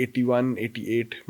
81 88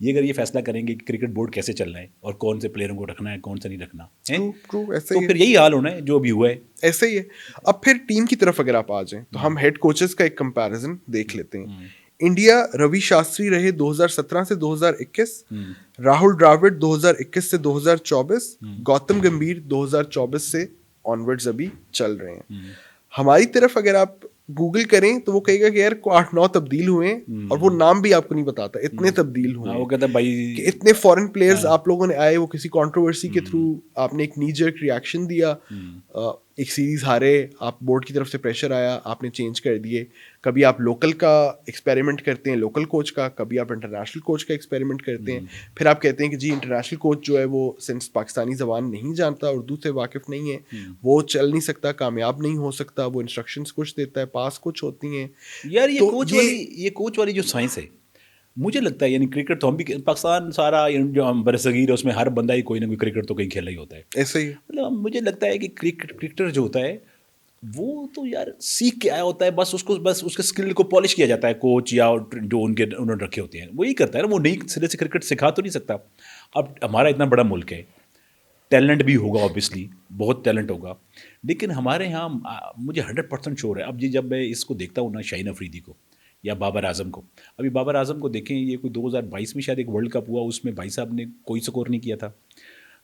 یہ اگر یہ فیصلہ کریں گے کہ کرکٹ بورڈ کیسے چلنا ہے اور کون سے پلیئروں کو رکھنا ہے کون سے نہیں رکھنا ہے, ایسے تو پھر یہی حال ہونا ہے جو ابھی ہوا ہے. ایسے ہی ہے. اب پھر ٹیم کی طرف اگر آپ آ جائیں تو ہم ہیڈ کوچز کا ایک کمپیریزن دیکھ لیتے ہیں. انڈیا روی شاستری رہے 2017 سے 2021, راہل ڈراوڈ 2021 سے 2024, گوتم گمبھیر 2024 سے آنورڈز ابھی چل رہے ہیں. ہماری طرف اگر آپ گوگل کریں تو وہ کہے گا کہ یار 8-9 تبدیل ہوئے ہیں, اور وہ نام بھی آپ کو نہیں بتاتا اتنے تبدیل ہوئے ہیں. وہ کہتا ہے بھائی کہ اتنے فورن پلیئرز آپ لوگوں نے آئے, وہ کسی کنٹروورسی کے تھرو آپ نے ایک نی جرک ریئیکشن دیا, ایک سیریز ہارے, آپ بورڈ کی طرف سے پریشر آیا, آپ نے چینج کر دیے. کبھی آپ لوکل کا ایکسپیریمنٹ کرتے ہیں لوکل کوچ کا, کبھی آپ انٹرنیشنل کوچ کا ایکسپیریمنٹ کرتے ہیں. پھر آپ کہتے ہیں کہ جی انٹرنیشنل کوچ جو ہے وہ سنس پاکستانی زبان نہیں جانتا, اردو سے واقف نہیں ہے, وہ چل نہیں سکتا, کامیاب نہیں ہو سکتا, وہ انسٹرکشنز کچھ دیتا ہے, پاس کچھ ہوتی ہیں. یار یہ کوچ والی جو سائنس ہے مجھے لگتا ہے, یعنی کرکٹ تو ہم بھی پاکستان سارا جو برصغیر ہے اس میں ہر بندہ ہی کوئی نہ کوئی کرکٹ تو کہیں کھیلا ہی ہوتا ہے. ایسے ہی مطلب مجھے لگتا ہے کہ کرکٹر جو ہوتا ہے وہ تو یار سیکھ کے آیا ہوتا ہے, بس اس کے اسکل کو پالش کیا جاتا ہے کوچ یا جو انہوں نے رکھے ہوتے ہیں وہی کرتا ہے نا. وہ نئی سرے سے کرکٹ سکھا تو نہیں سکتا. اب ہمارا اتنا بڑا ملک ہے, ٹیلنٹ بھی ہوگا اوبیسلی, بہت ٹیلنٹ ہوگا, لیکن ہمارے یہاں مجھے 100% شور ہے. اب جب میں اس کو دیکھتا ہوں نا, شاہین افریدی کو یا بابر اعظم کو, ابھی بابر اعظم کو دیکھیں, یہ کوئی 2022 میں شاید ایک ورلڈ کپ ہوا, اس میں بھائی صاحب نے کوئی سکور نہیں کیا تھا.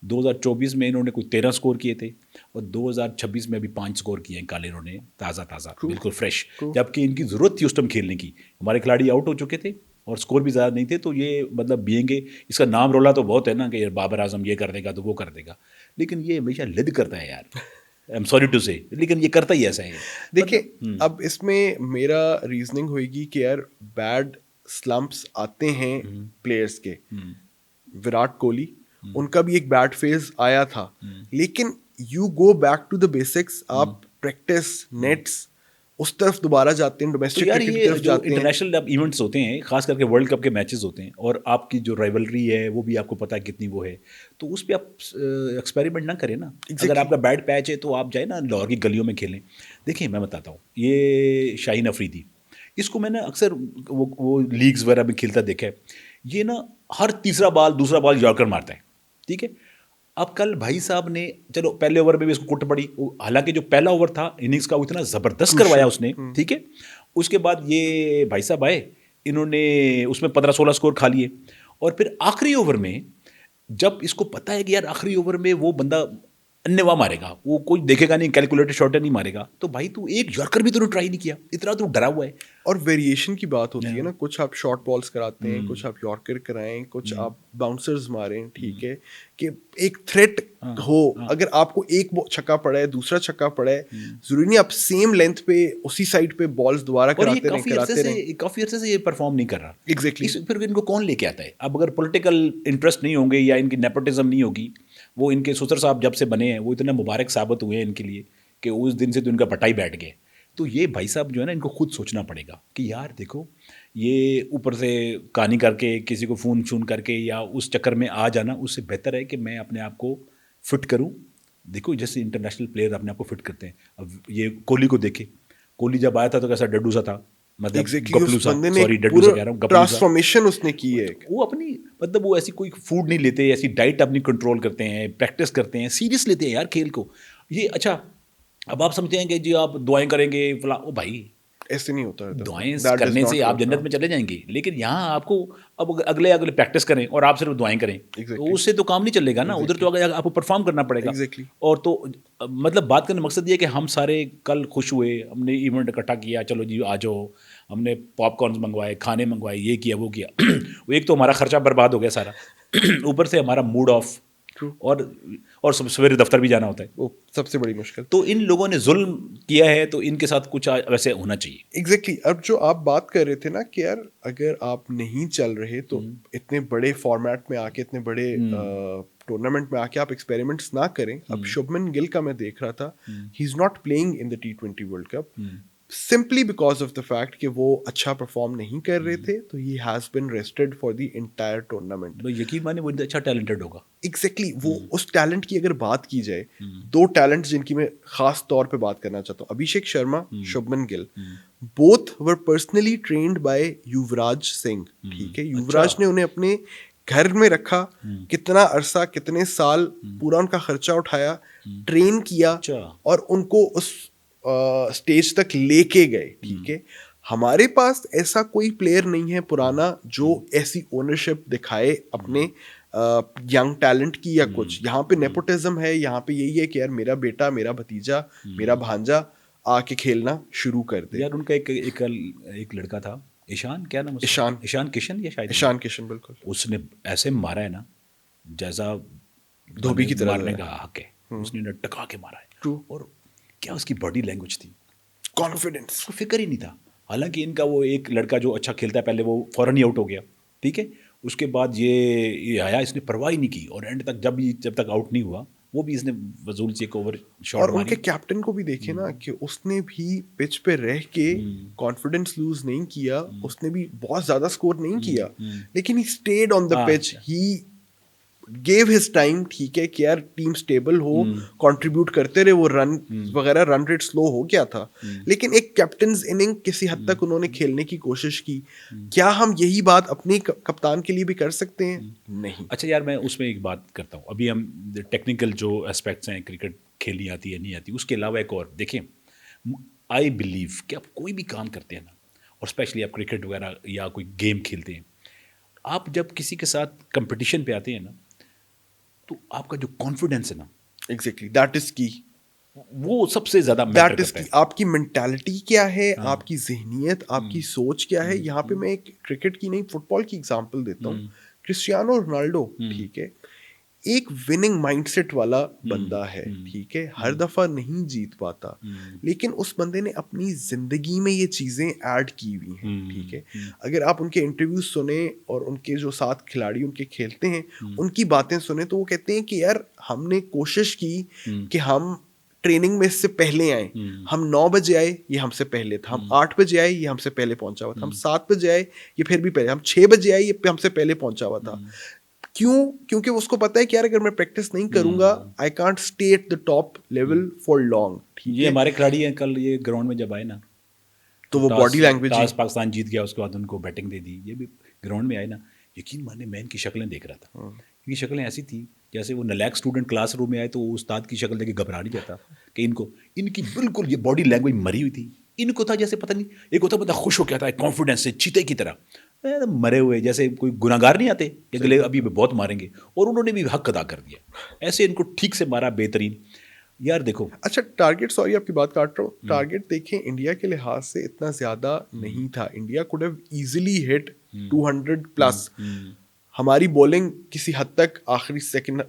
2024 میں انہوں نے کوئی 13 سکور کیے تھے, اور 2026 میں ابھی 5 سکور کیے ہیں کال انہوں نے, تازہ بالکل فریش, جبکہ ان کی ضرورت تھی اس ٹائم کھیلنے کی. ہمارے کھلاڑی آؤٹ ہو چکے تھے اور سکور بھی زیادہ نہیں تھے, تو یہ مطلب بینگے اس کا نام رولا تو بہت ہے نا کہ بابر اعظم یہ کر دے گا تو وہ کر دے گا, لیکن یہ ہمیشہ لد کرتا ہے یار. I'm sorry to say, لیکن یہ کرتا ہی ایسا ہے. دیکھیں اب اس میں میرا ریزننگ ہوئے گی کہ یار بیڈ سلمپس آتے ہیں پلیئرس کے. وراٹ کوہلی, ان کا بھی ایک بیڈ فیز آیا تھا, لیکن you go back to the basics, آپ پریکٹس نیٹس اس طرف دوبارہ جاتے ہیں, ڈومیسٹک کرکٹ کی طرف جاتے ہیں. انٹرنیشنل اب ایونٹس ہوتے ہیں, خاص کر کے ورلڈ کپ کے میچز ہوتے ہیں, اور آپ کی جو رائیولری ہے وہ بھی آپ کو پتہ ہے کتنی وہ ہے, تو اس پہ آپ ایکسپیریمنٹ نہ کریں نا. اگر آپ کا بیڈ پیچ ہے تو آپ جائیں نا لاہور کی گلیوں میں کھیلیں. دیکھیں میں بتاتا ہوں, یہ شاہین افریدی, اس کو میں نے اکثر وہ لیگز وغیرہ میں کھیلتا دیکھا ہے. یہ نا ہر تیسرا بال دوسرا بال یارکر مارتا ہے, ٹھیک ہے. اب کل بھائی صاحب نے چلو پہلے اوور میں بھی اس کو کٹ پڑی, حالانکہ جو پہلا اوور تھا اننگس کا وہ اتنا زبردست کروایا اس نے, ٹھیک ہے. اس کے بعد یہ بھائی صاحب آئے, انہوں نے اس میں 15-16 سکور کھا لیے, اور پھر آخری اوور میں جب اس کو پتہ ہے کہ یار آخری اوور میں وہ بندہ انوا مارے گا, وہ کوئی دیکھے گا نہیں, کیلکولیٹر شاٹ نہیں مارے گا, تو بھائی تو ایک یارکر بھی تو نے ٹرائی نہیں کیا, اتنا تو ڈرا ہوا ہے. اور ویریشن کی بات ہوتی ہے نا, کچھ آپ شارٹ بالس کراتے ہیں, کچھ آپ یارکر کرائیں, کچھ آپ باؤنسرز ماریں, ٹھیک ہے, کہ ایک تھریٹ ہو. اگر آپ کو ایک چھکا پڑا ہے, دوسرا چھکا پڑا ہے, ضروری نہیں آپ سیم لینتھ پہ اسی سائڈ پہ بالز دوبارہ کراتے رہیں. کافی عرصے سے یہ پرفارم نہیں کر رہا. ایگزیکٹلی. پھر ان کو کون لے کے آتا ہے؟ اب اگر پولیٹیکل انٹرسٹ نہیں ہوں گے یا ان کی نیپوٹزم نہیں ہوگی, وہ ان کے سسر صاحب جب سے بنے ہیں وہ اتنے مبارک ثابت ہوئے ہیں ان کے لیے کہ اس دن سے تو ان کا پٹائی بیٹھ گئے. تو یہ بھائی صاحب جو ہے نا, ان کو خود سوچنا پڑے گا کہ یار دیکھو, یہ اوپر سے کہانی کر کے کسی کو فون شون کر کے یا اس چکر میں آ جانا, اس سے بہتر ہے کہ میں اپنے آپ کو فٹ کروں. دیکھو جیسے انٹرنیشنل پلیئر اپنے آپ کو فٹ کرتے ہیں. اب یہ کوہلی کو دیکھے, کوہلی جب آیا تھا تو کیسا ڈڈو سا تھا, مطلب گپلو سا, سوری ڈڈو سا کہہ رہا ہوں, ٹرانسفارمیشن اس نے کی ہے. وہ اپنی مطلب وہ ایسی کوئی فوڈ نہیں لیتے, ایسی ڈائٹ اپنی کنٹرول کرتے ہیں, پریکٹس کرتے ہیں, سیریس لیتے ہیں یار کھیل کو. یہ اچھا اب آپ سمجھتے ہیں کہ جی آپ دعائیں کریں گے فلاں, او بھائی ایسے نہیں ہوتا ہے. دعائیں کرنے سے آپ جنت میں چلے جائیں گے, لیکن یہاں آپ کو اب اگلے پریکٹس کریں اور آپ صرف دعائیں کریں, تو اس سے تو کام نہیں چلے گا نا. ادھر تو آپ کو پرفارم کرنا پڑے گا. اور تو مطلب بات کرنے کا مقصد یہ ہے کہ ہم سارے کل خوش ہوئے, ہم نے ایونٹ اکٹھا کیا, چلو جی آ جاؤ, ہم نے پاپ کارنز منگوائے, کھانے منگوائے, یہ کیا وہ کیا. ایک تو ہمارا خرچہ برباد ہو گیا سارا, اوپر سے ہمارا موڈ آف, اور سویرے دفتر بھی جانا ہوتا ہے, وہ سب سے بڑی مشکل. تو ان لوگوں نے ظلم کیا ہے, تو ان کے ساتھ کچھ ویسے ہونا چاہیے. ایگزیکٹلی. اب جو آپ بات کر رہے تھے نا کہ یار اگر آپ نہیں چل رہے تو اتنے بڑے فارمیٹ میں آ کے, اتنے بڑے ٹورنامنٹ میں آ کے آپ ایکسپیریمنٹس نہ کریں. اب شبمن گل کا میں دیکھ رہا تھا, he is not playing in the T20 world cup simply because of the fact کہ وہ اچھا پرفارم نہیں کر رہے تھے, تو he has been rested for the entire tournament. یقین مانے وہ اچھا ٹیلنٹڈ ہوگا. ایگزیکٹلی. وہ اس ٹیلنٹ کی اگر بات کی جائے, دو ٹیلنٹ جن کی میں خاص طور پہ بات کرنا چاہتا ہوں, ابھیشیک شرما, شبمن گل, both were personally trained by Yuvraj Singh. ٹھیک ہے, یووراج نے انہیں اپنے گھر میں رکھا, کتنا عرصہ, کتنے سال پورا ان کا خرچہ اٹھایا, ٹرین کیا اور ان کو اس اسٹیج تک لے کے گئے. ٹھیک ہے, ہمارے پاس ایسا کوئی پلیئر نہیں ہے پرانا جو ایسی اونرشپ دکھائے اپنے ینگ ٹیلنٹ کی یا کچھ. یہاں پہ نیپوٹزم ہے, یہاں پہ یہی ہے کہ یار میرا بیٹا, میرا بھتیجا, میرا بھانجا آ کے کھیلنا شروع کر دے. یار ان کا ایک لڑکا تھا ایشان, کیا نام, ایشان کشن یا شاید ایشان کشن, بالکل. اس نے ایسے مارا ہے نا جیسا دھوبی کی طرح مارنے کا حق ہے, اس نے ٹکا کے مارا ہے. True. اور کیا اس کی باڈی لینگویج تھی, کانفیڈنس, اس کو فکر ہی نہیں تھا. حالانکہ ان کا وہ ایک لڑکا جو اچھا کھیلتا ہے پہلے وہ فوراً ہی آؤٹ ہو گیا. ٹھیک ہے, اس کے بعد یہ آیا, اس نے پرواہ ہی نہیں کی, اور اینڈ تک جب تک آؤٹ نہیں ہوا وہ بھی اس نے فضول سے ایک اوور شاٹ اور ان کے کیپٹن کو بھی دیکھے نا کہ اس نے بھی پچ پہ رہ کے کانفیڈنس لوز نہیں کیا, اس نے بھی بہت زیادہ سکور نہیں کیا, لیکن he stayed on the pitch, he gave his time. ٹھیک ہے کہ یار ٹیم اسٹیبل ہو, کنٹریبیوٹ کرتے رہے, وہ رن وغیرہ, رن ریٹ سلو ہو گیا تھا, لیکن ایک کیپٹنز اننگ کسی حد تک انہوں نے کھیلنے کی کوشش کی. کیا ہم یہی بات اپنے کپتان کے لیے بھی کر سکتے ہیں؟ نہیں. اچھا یار, میں اس میں ایک بات کرتا ہوں, ابھی ہم ٹیکنیکل جو اسپیکٹس ہیں, کرکٹ کھیلنی آتی ہے نہیں آتی, اس کے علاوہ ایک اور دیکھیں, آئی بلیو کہ آپ کوئی بھی کام کرتے ہیں نا, اور اسپیشلی آپ کرکٹ وغیرہ یا کوئی گیم کھیلتے ہیں, آپ جب کسی کے ساتھ کمپٹیشن پہ آتے ہیں نا, تو آپ کا جو کانفیڈینس ہے نا, ایگزیکٹلی دیٹ از کی, وہ سب سے زیادہ میٹر کرتا ہے. آپ کی مینٹالٹی کیا ہے, آپ کی ذہنیت, آپ کی سوچ کیا ہے. یہاں پہ میں ایک کرکٹ کی نہیں, فٹ بال کی ایگزامپل دیتا ہوں. کرسٹیانو رونالڈو, ٹھیک ہے, ایک وننگ مائنڈ سیٹ والا بندہ ہے. ٹھیک ہے, ہر دفعہ نہیں جیت پاتا, لیکن اس بندے نے اپنی زندگی میں یہ چیزیں ایڈ کی ہوئی ہیں. ٹھیک ہے, اگر آپ ان کے انٹرویوز سنیں اور ان کے جو ساتھ کھلاڑی ان کے کھیلتے ہیں ان کی باتیں سنیں, تو وہ کہتے ہیں کہ یار ہم نے کوشش کی کہ ہم ٹریننگ میں اس سے پہلے آئے, ہم 9 بجے آئے, یہ ہم سے پہلے تھا, ہم 8 بجے آئے, یہ ہم سے پہلے پہنچا ہوا تھا, ہم 7 بجے آئے, یہ پھر بھی پہلے, ہم 6 بجے آئے, یہ ہم سے پہلے پہنچا ہوا تھا. کیوں؟ کیونکہ اس کو پتا ہے کہ یار اگر میں پریکٹس نہیں کروں گا, I can't stay at the top level for long. یہ ہمارے کھلاڑی ہیں, کل یہ گراؤنڈ میں جب آئے نا, تو وہ باڈی لینگویج, ٹاس پاکستان جیت گیا, اس کے بعد ان کو بیٹنگ دے دی, یہ بھی گراؤنڈ میں آئے نا, یقین مانے میں ان کی شکلیں دیکھ رہا تھا, ان کی شکلیں ایسی تھی جیسے وہ نلیک اسٹوڈنٹ کلاس روم میں آئے تو استاد کی شکل دیکھ کے گھبرا نہیں جاتا, کہ ان کی بالکل یہ باڈی لینگویج مری ہوئی تھی. ان کو تھا جیسے پتہ نہیں, ایک ہوتا بندہ خوش ہو گیا تھا کانفیڈنس سے, چیتے کی طرح مرے ہوئے, جیسے کوئی گناہگار نہیں آتے کہ اگلے ابھی بہت ماریں گے, اور انہوں نے بھی حق ادا کر دیا, ایسے ان کو ٹھیک سے مارا, بہترین. یار دیکھو, اچھا ٹارگیٹ, سوری آپ کی بات کاٹ رہا ہوں, ٹارگیٹ دیکھیں انڈیا کے لحاظ سے اتنا زیادہ نہیں تھا. انڈیا کوڈ ہیو ایزیلی ہٹ 200+. ہماری بولنگ کسی حد تک آخری سیکنڈ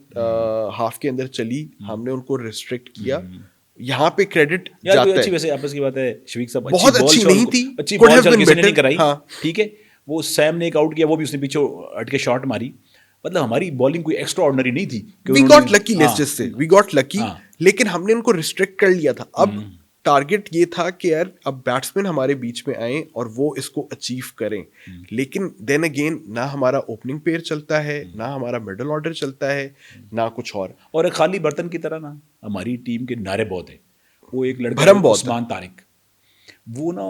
ہاف کے اندر چلی, ہم نے ان کو ریسٹرکٹ کیا. یہاں پہ کریڈٹ جاتا ہے. اچھی ویسے آپس کی بات ہے, شفیق صاحب بہت اچھی نہیں تھی, اچھی بال کسی نے نہیں کرائی. ٹھیک ہے, وہ سیم نے ایک آؤٹ کیا, وہ بھی اس نے پیچھے ہٹ کے شاٹ ماری. مطلب ہماری بالنگ کوئی ایکسٹرا آرڈنری نہیں تھی. We got lucky, let's just say we got لکی, لیکن ہم نے ان کو ریسٹرکٹ کر لیا تھا. اب ٹارگیٹ یہ تھا کہ یار اب بیٹسمین ہمارے بیچ میں آئیں اور وہ اس کو اچیو کریں. لیکن دین اگین نہ ہمارا اوپننگ پیئر چلتا ہے, نہ ہمارا مڈل آرڈر چلتا ہے, نہ کچھ اور ایک خالی برتن کی طرح نا ہماری ٹیم کے نعرے بہت ہیں. وہ ایک لڑکا عثمان طارق, وہ نا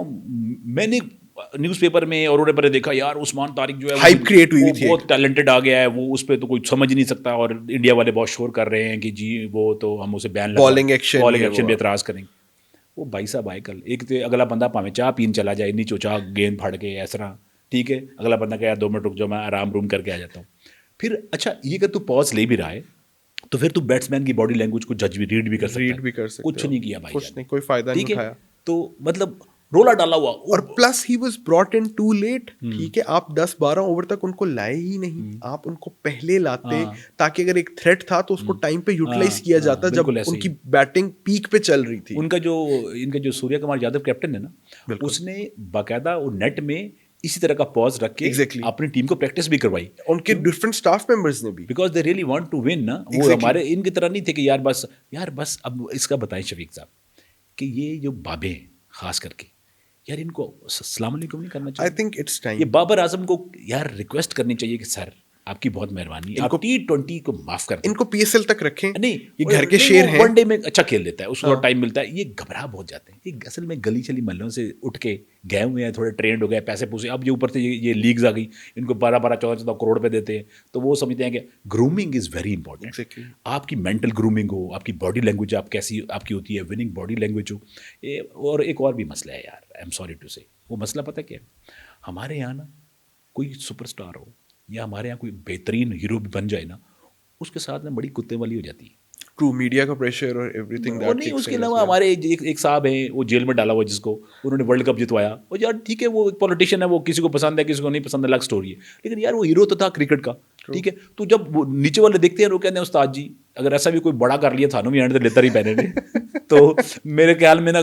میں نے نیوز پیپر میں اور انہوں نے دیکھا, یار عثمان طارق جو ہے ہائپ کریٹ ہوئی تھی, بہت ٹیلنٹڈ آ گیا ہے, وہ اس پہ تو کوئی سمجھ نہیں سکتا, اور انڈیا والے بہت شور کر رہے ہیں کہ جی وہ تو ہم اسے بین بالنگ ایکشن پہ اعتراض کریں گے. وہ بھائی صاحب آئے کل, ایک تو اگلا بندہ پاویں چاہ پین چلا جائے, نیچو چاہ گیند پھاڑ کے ایس طرح, ٹھیک ہے, اگلا بندہ کہ یار 2 منٹ رک جاؤ, میں آرام روم کر کے آ جاتا ہوں. پھر اچھا یہ کہ تو پاز لے بھی رہا ہے, تو پھر تو بیٹسمین کی باڈی لینگویج کو جج بھی ریڈ بھی کر سکتا, کچھ نہیں کیا بھائی, کچھ نہیں, کوئی فائدہ نہیں اٹھایا. تو مطلب رولا ڈالا ہوا, اور plus he was brought in too late. ٹھیک ہے, آپ 10-12 اوور تک ان کو لائے ہی نہیں, آپ ان کو پہلے لاتے تاکہ اگر ایک تھریٹ تھا تو اس کو ٹائم پہ یوٹیلائز کیا جاتا جب ان کی بیٹنگ پیک پہ چل رہی تھی. ان کا جو سوریہ کمار یادو کیپٹن ہے نا, اس نے باقاعدہ نیٹ میں اسی طرح کا پاز رکھ کے اپنی ٹیم کو پریکٹس بھی کروائی, ان کے ڈفرینٹ اسٹاف ممبرز نے بھی, because they really want to win نا. وہ ہمارے ان کی طرح نہیں تھے کہ یار بس اب اس کا بتائیں شفیق صاحب کہ یہ جو بابے ہیں خاص کر کے, یار ان کو السلام علیکم نہیں کرنا چاہیے. I think it's time. یہ بابر اعظم کو یار ریکویسٹ کرنی چاہیے کہ سر آپ کی بہت مہربانی. آپ T20 کو معاف کر دیں. ان کو PSL تک رکھیں. نہیں, یہ گھر کے شیر ہیں. ون ڈے میں اچھا کھیل لیتا ہے, اس کو ٹائم ملتا ہے. یہ گھبراہ بہت جاتے ہیں. یہ اصل میں گلی چلی محلوں سے اٹھ کے گئے ہوئے ہیں, تھوڑے ٹرینڈ ہو گئے, پیسے پوسے, اب یہ اوپر سے یہ لیگز آ گئی, ان کو 12-14 کروڑ پہ دیتے ہیں, تو وہ سمجھتے ہیں کہ گرومنگ از ویری امپورٹنٹ. آپ کی مینٹل گرومنگ ہو, آپ کی باڈی لینگویج آپ کیسی آپ کی ہوتی ہے, وننگ باڈی لینگویج ہو. اور ایک اور بھی مسئلہ ہے یار, آئی ایم سوری ٹو سے, وہ مسئلہ پتہ کیا ہے, ہمارے یہاں نا کوئی سپر اسٹار ہو یا ہمارے یہاں کوئی بہترین ہیرو بن جائے نا, اس کے ساتھ نا بڑی کتے والی ہو جاتی ہے. ٹرو میڈیا کا پریشر اور ایوری تھنگ. اور نہیں, اس کے علاوہ ہمارے ایک صاحب ہیں, وہ جیل میں ڈالا ہوا جس کو, انہوں نے ورلڈ کپ جتوایا. اور یار ٹھیک ہے, وہ ایک پولیٹیشین ہے, وہ کسی کو پسند ہے کسی کو نہیں پسند, الگ اسٹوری ہے, لیکن یار وہ ہیرو تو تھا کرکٹ کا. ٹھیک ہے, تو جب وہ نیچے والے دیکھتے ہیں وہ کہتے ہیں استاد جی اگر ایسا بھی کوئی بڑا کر لیا تھانوں میں تو لیتا ہی پہنے نے. تو میرے خیال میں نا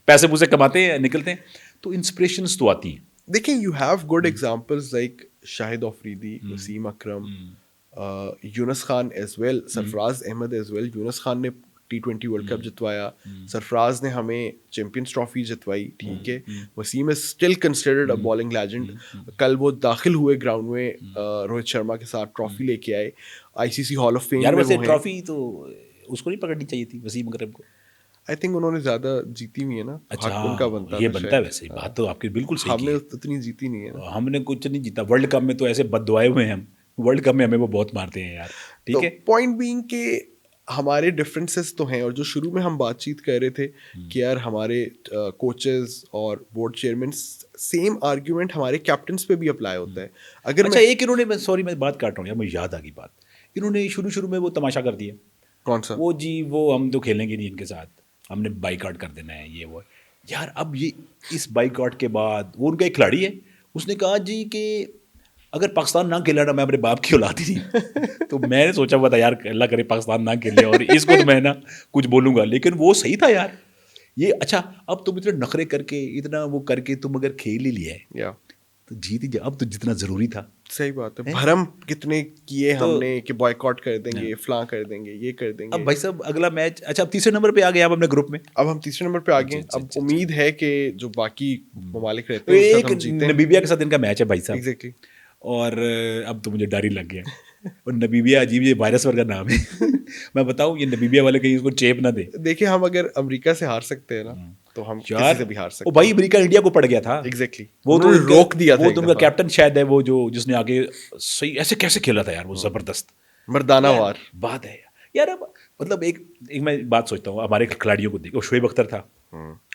پیسے پوسے کماتے ہیں نکلتے ہیں, تو انسپریشنس تو آتی ہیں. دیکھیں you have good examples like Shahid Afridi, Wasim Akram, Younis Khan as well, Sarfaraz Ahmed as well. Younis Khan نے T20 ورلڈ کپ جتوایا, سرفراز نے ہمیں چیمپئنز ٹرافی جتوائی. ٹھیک ہے, Wasim is still considered a bowling legend. کل وہ داخل ہوئے گراؤنڈ میں روہت شرما کے ساتھ, ٹرافی لے کے آئے, ICC ہال آف فیم. یار ویسے ٹرافی تو اس کو نہیں پکڑنی چاہیے تھی وسیم اکرم کو. آئی تھنک انہوں نے زیادہ جیتی ہوئی ہے نا, اچھا ان کا بنتا یہ بنتا ہے. ویسے بات تو آپ کی بالکل صحیح, ہم نے اتنی جیتی نہیں ہے, ہم نے کچھ نہیں جیتا. ورلڈ کپ میں تو ایسے بد دعائے ہوئے ہیں ہم, ورلڈ کپ میں ہمیں وہ بہت مارتے ہیں یار. ٹھیک ہے, پوائنٹ بینگ کہ ہمارے ڈفرینسز تو ہیں, اور جو شروع میں ہم بات چیت کر رہے تھے کہ یار ہمارے کوچز اور بورڈ چیئرمین, سیم آرگیومنٹ ہمارے کیپٹنس پہ بھی اپلائی ہوتا ہے. اگر اچھا ایک انہوں نے, سوری میں بات کاٹ رہا ہوں یار, مجھے یاد آ گئی بات, انہوں نے شروع میں وہ تماشا کر دیا. کون سا؟ وہ جی وہ ہم تو کھیلیں گے نہیں ان کے ساتھ, ہم نے بائی کاٹ کر دینا ہے یہ وہ. یار اب یہ اس بائی کاٹ کے بعد وہ ان کا ایک کھلاڑی ہے, اس نے کہا جی کہ اگر پاکستان نہ کھیلا نا میں اپنے باپ کی اولاد ہی نہیں. تو میں نے سوچا ہوا تھا یار اللہ کرے پاکستان نہ کھیلے, اور اس کو تو میں نا کچھ بولوں گا, لیکن وہ صحیح تھا یار. یہ اچھا اب تم اتنے نخرے کر کے اتنا وہ کر کے تم اگر کھیل ہی لیا ہے تو جیت ہی جا, اب تو جتنا ضروری تھا. صحیح بات ہے. بھرم کتنے کیے ہم نے کہ بائیکاٹ کر دیں گے, فلاں کر دیں گے, یہ کر دیں گے. اب بھائی صاحب اگلا میچ, اچھا اب تیسرے نمبر پہ آ گئے آپ اپنے گروپ میں. اب ہم تیسرے نمبر پہ آ گئے. اب امید ہے کہ جو باقی ممالک رہتے ہیں ایک نمیبیا کے ساتھ ان کا میچ ہے بھائی صاحب. ایگزیکٹلی. اور اب تو مجھے ڈر ہی لگ گیا. اور نمیبیا عجیب یہ وائرس ورگا نام ہے. میں بتاؤں یہ نمیبیا والے کہیں اس کو چیپ نہ دے. دیکھیں ہم اگر امریکہ سے ہار سکتے ہیں نا تو ہم کسی سے بھی ہار سکتے ہیں. بھائی امریکہ انڈیا کو پڑ گیا تھا. ایگزیکٹلی. وہ تو روک دیا تھا. وہ تو ان کا کیپٹن شاید ہے وہ جو جس نے آگے صحیح ایسے کیسے کھیلا تھا یار, وہ زبردست مردانہ وار بات ہے یار. اب مطلب ایک میں بات سوچتا ہوں ہمارے کھلاڑیوں کو دیکھو, شعیب اختر تھا,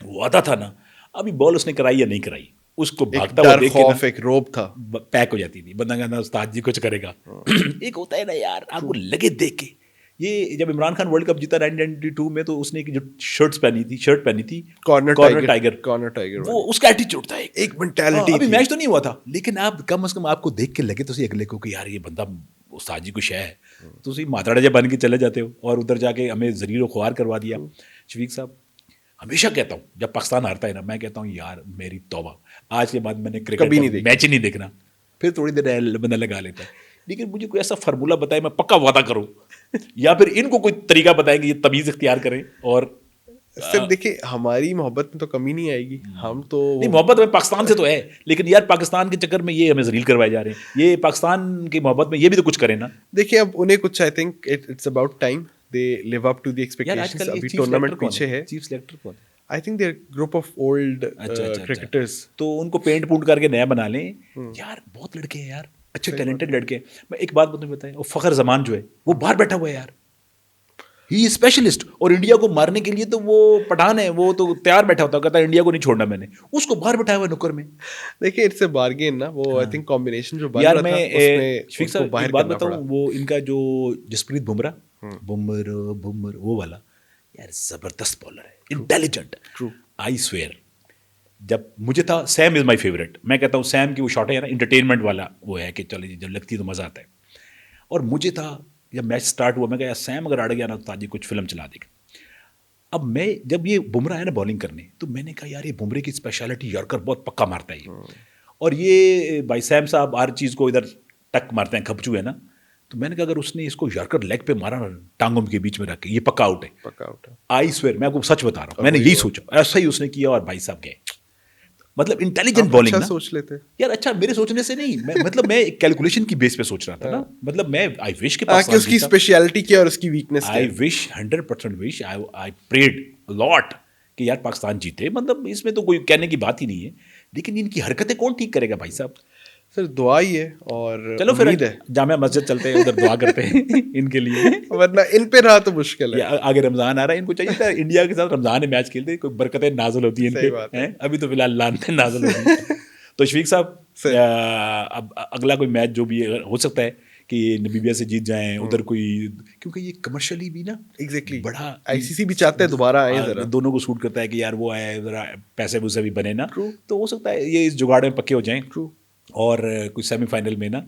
وہ آتا تھا نا, ابھی بال اس نے کرائی یا نہیں کرائی, اس کو بھاگتا ہوا دیکھ کے ایک روب تھا, پیک ہو جاتی تھی. بندہ کہنا استاد جی کچھ کرے گا. ایک ہوتا ہے نا یار آپ کو لگے دیکھ کے. یہ جب عمران خان ورلڈ کپ جیتا 1992 میں, تو اس نے جو شرٹ پہنی تھی کارنر ٹائگر, وہ اس کا ایٹیچیوڈ تھا, ایک مینٹیلٹی. ابھی میچ تو نہیں ہوا تھا, لیکن آپ کم از کم آپ کو دیکھ کے لگے تو صحیح اگلے کو کہ یار یہ بندہ استاد جی کچھ ہے, تو اسی ماتاڑا جب بن کے چلے جاتے ہو, اور ادھر جا کے ہمیں زریر و خوار کروا دیا. شفیق صاحب ہمیشہ کہتا ہوں جب پاکستان ہارتا ہے نا, میں کہتا ہوں یار میری توبہ, آج کے بعد میں نے کرکٹ میچ ہی نہیں دیکھنا. پھر تھوڑی دیر بندہ لگا لیتا ہے, لیکن مجھے کوئی ایسا فارمولہ بتائے میں پکا وعدہ کروں, یا پھر ان کو کوئی طریقہ بتائیں کہ یہ تمیز اختیار کریں. اور صرف دیکھیں ہماری محبت میں تو کمی نہیں آئے گی, ہم تو نہیں محبت میں پاکستان سے تو ہے, لیکن یار پاکستان کے چکر میں یہ ہمیں ذلیل کروائے جا رہے ہیں. یہ پاکستان کی محبت میں یہ بھی تو کچھ کریں نا. دیکھیں اب انہیں کچھ I think it's about time they live up to the expectations. ابھی ٹورنامنٹ پیچھے ہے. چیف سلیکٹر کون؟ I think they are group of old cricketers. تو ان کو پینٹ پونٹ کر کے نیا بنا لیں یار. بہت لڑکے ہیں یار, اچھے ٹیلنٹڈ لڑکے. میں ایک بات تمہیں بتائیں, وہ فخر زمان جو ہے وہ باہر بیٹھا ہوا ہے یار, ہی اسپیشلسٹ. اور انڈیا کو مارنے کے لیے تو وہ پٹھان ہے, وہ تو تیار بیٹھا ہوتا, کہتا ہے انڈیا کو نہیں چھوڑنا میں نے, اس کو باہر بٹھایا ہوا نکر میں. دیکھیں اٹس اے بارگین نا, وہ آئی تھنک کمبینیشن جو یار میں شفیق صاحب ایک بات بتاؤں, وہ ان کا جو جسپریت بمرہ وہ والا یار زبردست بالر ہے, انٹیلیجنٹ. آئی سویئر جب مجھے تھا سیم از مائی فیوریٹ. میں کہتا ہوں سیم کی وہ شاٹ ہے نا انٹرٹینمنٹ والا, وہ ہے کہ چلو جب لگتی ہے تو مزہ آتا ہے. اور مجھے تھا جب میچ اسٹارٹ ہوا, میں کہا سیم اگر اڑ گیا نا تو جی کچھ فلم چلا دے گا. اب میں جب یہ بمرہ ہے نا بالنگ کرنے, تو میں نے کہا یار یہ بمرے کی اسپیشلٹی یارکر بہت پکا مارتا ہے یہ. اور یہ بھائی سیم صاحب ہر چیز کو ادھر ٹک مارتے ہیں, کھپچو ہے نا. تو میں نے کہا اگر اس نے اس کو یارکر لیگ پہ مارا ٹانگوں کے بیچ میں رکھ کے, یہ پکا آؤٹ ہے. آئی سویئر میں آپ کو سچ بتا رہا ہوں, میں نے یہی سوچا, ایسا ہی اس نے کیا اور بھائی صاحب گئے. مطلب انٹیلیجنٹ آپ بالنگ اچھا نا سوچ لیتے یار. اچھا میرے سوچنے سے نہیں, میں ایک کیلکولیشن کی بیس پہ سوچ رہا تھا نا. مطلب میں آئی وش کہ کہ اس پاکستان کی اسپیشلٹی کیا اور اس کی ویکنیس کیا آئی وش 100% وش آئی پریڈ لاٹ کہ یار پاکستان جیتے. مطلب اس میں تو کوئی کہنے کی بات ہی نہیں ہے, لیکن ان کی حرکتیں کون ٹھیک کرے گا بھائی صاحب. سر دعا ہی ہے اور چلو پھر امید ہے, جامعہ مسجد چلتے ہیں, ادھر دعا کرتے ہیں ان کے لیے. ورنہ ان پہ رہا تو مشکل ہے. آگے رمضان آ رہا ہے, ان کو چاہیے تھا انڈیا کے ساتھ رمضان میں میچ کھیلتے, کوئی برکتیں نازل ہوتی ہیں ان صحیح بات ہے. پہ. ابھی تو فی الحال لعنتیں نازل ہوتی ہیں. تو شفیق صاحب اب اگلا کوئی میچ جو بھی ہو سکتا ہے کہ نمیبیا سے جیت جائیں ادھر کوئی, کیونکہ یہ کمرشلی بھی نا ایگزیکٹلی بڑا آئی سی سی بھی چاہتے ہیں دوبارہ آئے ذرا, دونوں کو سوٹ کرتا ہے کہ یار وہ آئے ذرا پیسے ویسے بھی بنے نا. تو ہو سکتا ہے یہ اس جگاڑ میں پکے ہو جائیں اور کوئی سیمی فائنل میں نا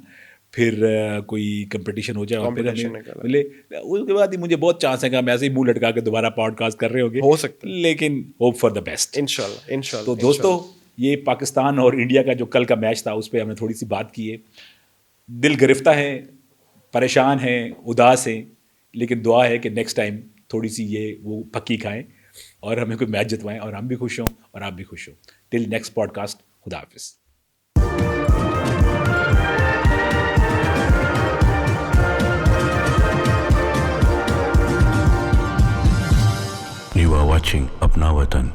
پھر کوئی کمپٹیشن ہو جائے اور پھر ہمیں ملے. اس کے بعد ہی مجھے بہت چانس ہے کہ ہم ایسے ہی منہ لٹکا کے دوبارہ پوڈ کاسٹ کر رہے ہوں گے, ہو سکتا ہے, لیکن ہوپ فار دا بیسٹ انشاءاللہ. تو دوستو یہ پاکستان اور انڈیا کا جو کل کا میچ تھا اس پہ ہم نے تھوڑی سی بات کی ہے. دل گرفتہ ہے, پریشان ہیں, اداس ہیں, لیکن دعا ہے کہ نیکسٹ ٹائم تھوڑی سی یہ وہ پکی کھائیں اور ہمیں کوئی میچ جتوائیں اور ہم بھی خوش ہوں اور آپ بھی خوش ہوں. ٹل نیکسٹ پوڈ کاسٹ, خدا حافظ. You are watching Apna Watan.